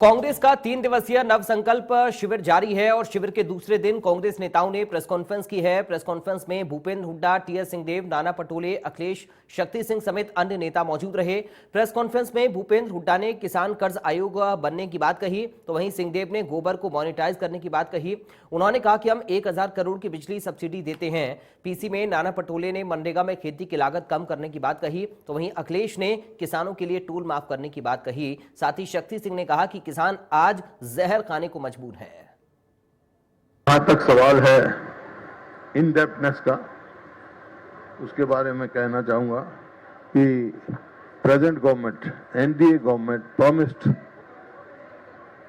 कांग्रेस का 3 दिवसीय नव संकल्प शिविर जारी है और शिविर के दूसरे दिन कांग्रेस नेताओं ने प्रेस कॉन्फ्रेंस की है। प्रेस कॉन्फ्रेंस में भूपेंद्र हुड्डा, टीएस सिंहदेव, नाना पटोले, अखिलेश, शक्ति सिंह समेत अन्य नेता मौजूद रहे। प्रेस कॉन्फ्रेंस में भूपेंद्र हुड्डा ने किसान कर्ज आयोग बनने की बात कही, तो वहीं सिंहदेव ने गोबर को मॉनिटाइज करने की बात कही। उन्होंने कहा कि हम 1000 करोड़ की बिजली सब्सिडी देते हैं। पीसी में नाना पटोले ने मनरेगा में खेती की लागत कम करने की बात कही, तो वहीं अखिलेश ने किसानों के लिए टूल माफ करने की बात कही। साथ ही शक्ति सिंह ने कहा कि किसान आज जहर खाने को मजबूर है। जहां तक सवाल है इन डेप्थनेस का, उसके बारे में कहना चाहूंगा कि present government, NDA government promised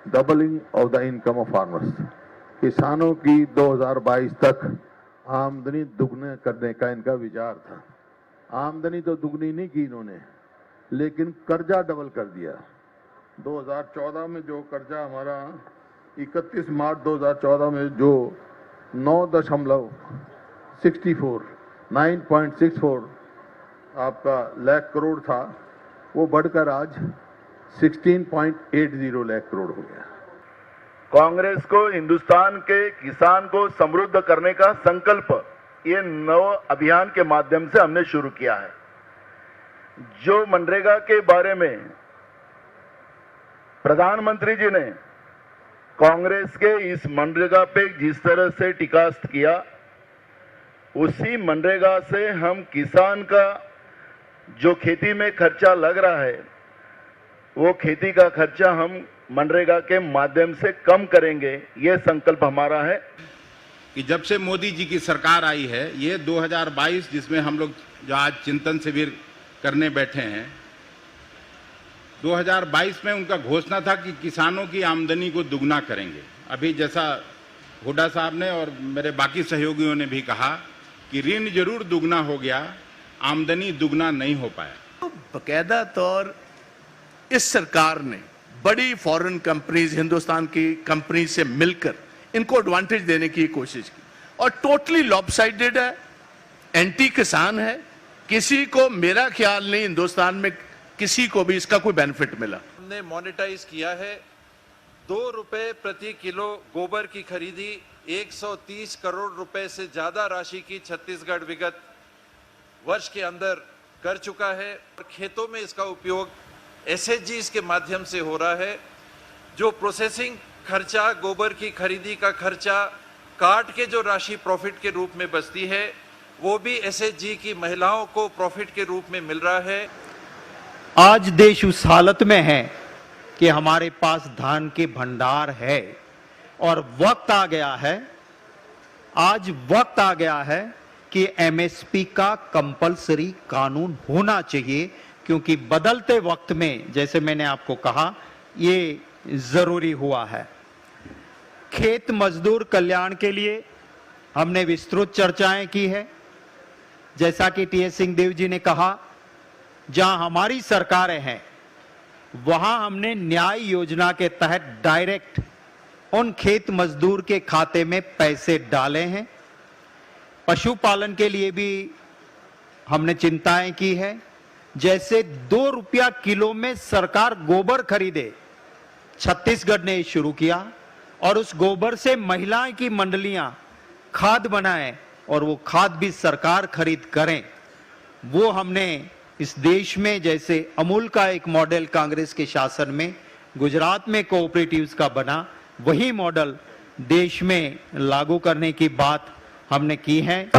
doubling of the income of farmers. किसानों की 2022 तक आमदनी दुगने करने का इनका विचार था। आमदनी तो दुगनी नहीं की इन्होंने, लेकिन कर्जा डबल कर दिया। 2014 में जो कर्जा हमारा 31 मार्च 2014 में जो 9.64 आपका लाख करोड़ था, वो बढ़कर आज 16.80 लाख करोड़ हो गया। कांग्रेस को हिंदुस्तान के किसान को समृद्ध करने का संकल्प ये नव अभियान के माध्यम से हमने शुरू किया है। जो मनरेगा के बारे में प्रधानमंत्री जी ने कांग्रेस के इस मनरेगा पे जिस तरह से टिकास्त किया, उसी मनरेगा से हम किसान का जो खेती में खर्चा लग रहा है, वो खेती का खर्चा हम मनरेगा के माध्यम से कम करेंगे। ये संकल्प हमारा है कि जब से मोदी जी की सरकार आई है, ये 2022 जिसमें हम लोग जो आज चिंतन शिविर करने बैठे हैं, 2022 में उनका घोषणा था कि किसानों की आमदनी को दुगना करेंगे। अभी जैसा हुड्डा साहब ने और मेरे बाकी सहयोगियों ने भी कहा कि ऋण जरूर दुगना हो गया, आमदनी दुगना नहीं हो पाया। तो बाकायदा तौर इस सरकार ने बड़ी फॉरेन कंपनीज, हिंदुस्तान की कंपनी से मिलकर इनको एडवांटेज देने की कोशिश की और टोटली लॉपसाइडेड है, एंटी किसान है। किसी को, मेरा ख्याल नहीं हिंदुस्तान में किसी को भी इसका कोई बेनिफिट मिला। हमने मॉनिटाइज किया है। 2 रुपए प्रति किलो गोबर की खरीदी 130 करोड़ रुपए से ज्यादा राशि की छत्तीसगढ़ विगत वर्ष के अंदर कर चुका है और खेतों में इसका उपयोग एसएचजीज के माध्यम से हो रहा है। जो प्रोसेसिंग खर्चा, गोबर की खरीदी का खर्चा काट के जो राशि प्रॉफिट के रूप में बचती है, वो भी एसएचजी की महिलाओं को प्रॉफिट के रूप में मिल रहा है। आज देश उस हालत में है कि हमारे पास धान के भंडार है और वक्त आ गया है, आज वक्त आ गया है कि एमएसपी का कंपलसरी कानून होना चाहिए, क्योंकि बदलते वक्त में, जैसे मैंने आपको कहा, ये जरूरी हुआ है। खेत मजदूर कल्याण के लिए हमने विस्तृत चर्चाएं की है। जैसा कि टीएस सिंहदेव जी ने कहा, जहां हमारी सरकारें हैं वहां हमने न्याय योजना के तहत डायरेक्ट उन खेत मजदूर के खाते में पैसे डाले हैं। पशुपालन के लिए भी हमने चिंताएं की है। जैसे 2 रुपया किलो में सरकार गोबर खरीदे, छत्तीसगढ़ ने शुरू किया और उस गोबर से महिलाएं की मंडलियां खाद बनाएं और वो खाद भी सरकार खरीद करें। वो हमने इस देश में, जैसे अमूल का एक मॉडल कांग्रेस के शासन में गुजरात में कोऑपरेटिव्स का बना, वही मॉडल देश में लागू करने की बात हमने की है।